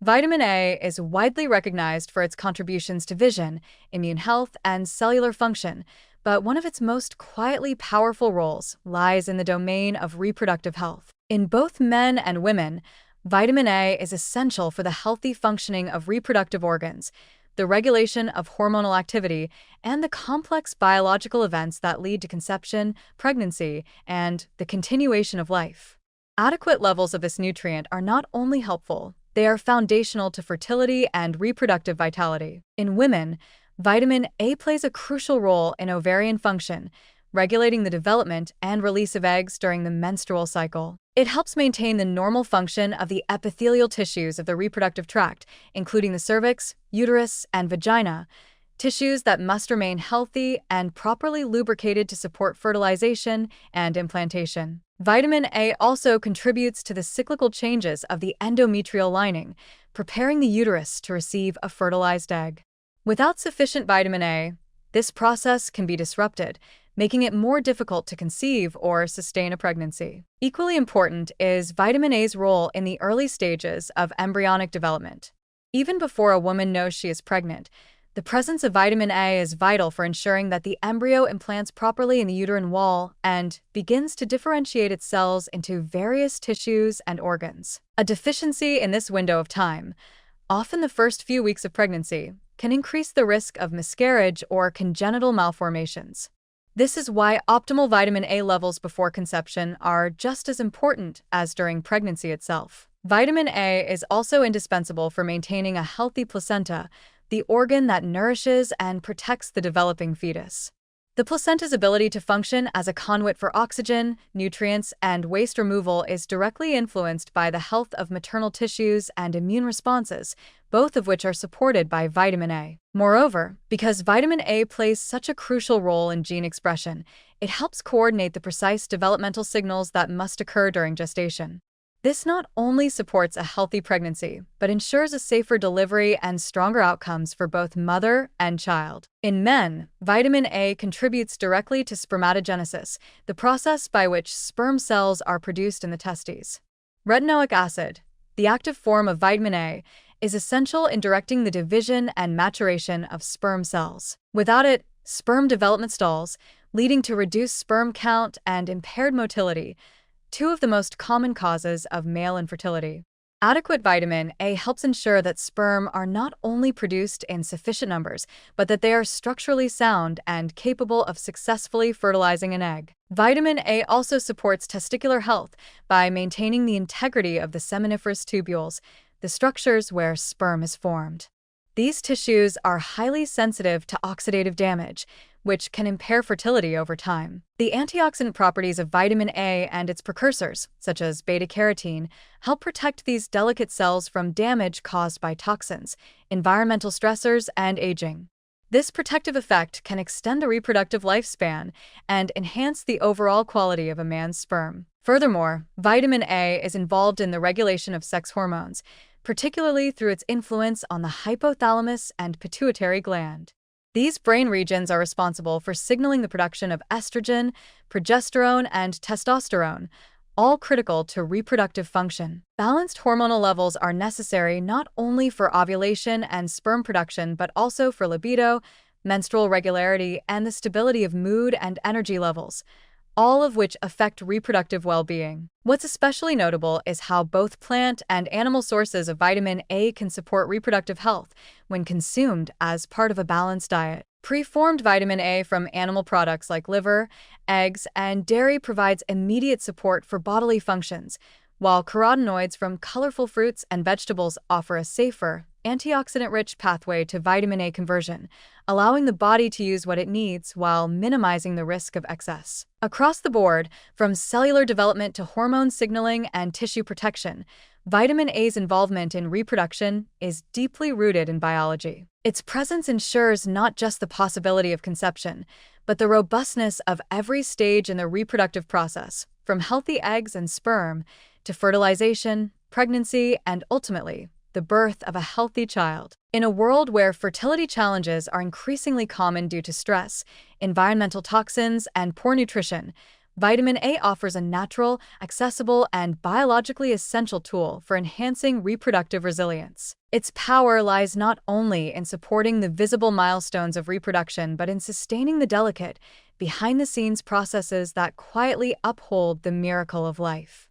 Vitamin A is widely recognized for its contributions to vision, immune health, and cellular function, but one of its most quietly powerful roles lies in the domain of reproductive health. In both men and women, vitamin A is essential for the healthy functioning of reproductive organs, the regulation of hormonal activity, and the complex biological events that lead to conception, pregnancy, and the continuation of life. Adequate levels of this nutrient are not only helpful, they are foundational to fertility and reproductive vitality. In women, vitamin A plays a crucial role in ovarian function, regulating the development and release of eggs during the menstrual cycle. It helps maintain the normal function of the epithelial tissues of the reproductive tract, including the cervix, uterus, and vagina, tissues that must remain healthy and properly lubricated to support fertilization and implantation. Vitamin A also contributes to the cyclical changes of the endometrial lining, preparing the uterus to receive a fertilized egg. Without sufficient vitamin A, this process can be disrupted, making it more difficult to conceive or sustain a pregnancy. Equally important is vitamin A's role in the early stages of embryonic development. Even before a woman knows she is pregnant, the presence of vitamin A is vital for ensuring that the embryo implants properly in the uterine wall and begins to differentiate its cells into various tissues and organs. A deficiency in this window of time, often the first few weeks of pregnancy, can increase the risk of miscarriage or congenital malformations. This is why optimal vitamin A levels before conception are just as important as during pregnancy itself. Vitamin A is also indispensable for maintaining a healthy placenta, the organ that nourishes and protects the developing fetus. The placenta's ability to function as a conduit for oxygen, nutrients, and waste removal is directly influenced by the health of maternal tissues and immune responses, both of which are supported by vitamin A. Moreover, because vitamin A plays such a crucial role in gene expression, it helps coordinate the precise developmental signals that must occur during gestation. This not only supports a healthy pregnancy, but ensures a safer delivery and stronger outcomes for both mother and child. In men, vitamin A contributes directly to spermatogenesis, the process by which sperm cells are produced in the testes. Retinoic acid, the active form of vitamin A, is essential in directing the division and maturation of sperm cells. Without it, sperm development stalls, leading to reduced sperm count and impaired motility, two of the most common causes of male infertility. Adequate vitamin A helps ensure that sperm are not only produced in sufficient numbers, but that they are structurally sound and capable of successfully fertilizing an egg. Vitamin A also supports testicular health by maintaining the integrity of the seminiferous tubules, the structures where sperm is formed. These tissues are highly sensitive to oxidative damage, which can impair fertility over time. The antioxidant properties of vitamin A and its precursors, such as beta-carotene, help protect these delicate cells from damage caused by toxins, environmental stressors, and aging. This protective effect can extend a reproductive lifespan and enhance the overall quality of a man's sperm. Furthermore, vitamin A is involved in the regulation of sex hormones, particularly through its influence on the hypothalamus and pituitary gland. These brain regions are responsible for signaling the production of estrogen, progesterone, and testosterone, all critical to reproductive function. Balanced hormonal levels are necessary not only for ovulation and sperm production, but also for libido, menstrual regularity, and the stability of mood and energy levels, all of which affect reproductive well-being. What's especially notable is how both plant and animal sources of vitamin A can support reproductive health when consumed as part of a balanced diet. Preformed vitamin A from animal products like liver, eggs, and dairy provides immediate support for bodily functions, while carotenoids from colorful fruits and vegetables offer a safer, antioxidant-rich pathway to vitamin A conversion, allowing the body to use what it needs while minimizing the risk of excess. Across the board, from cellular development to hormone signaling and tissue protection, vitamin A's involvement in reproduction is deeply rooted in biology. Its presence ensures not just the possibility of conception, but the robustness of every stage in the reproductive process, from healthy eggs and sperm to fertilization, pregnancy, and ultimately, the birth of a healthy child. In a world where fertility challenges are increasingly common due to stress, environmental toxins, and poor nutrition, Vitamin A offers a natural, accessible, and biologically essential tool for enhancing reproductive resilience. Its power lies not only in supporting the visible milestones of reproduction, but in sustaining the delicate, behind-the-scenes processes that quietly uphold the miracle of life.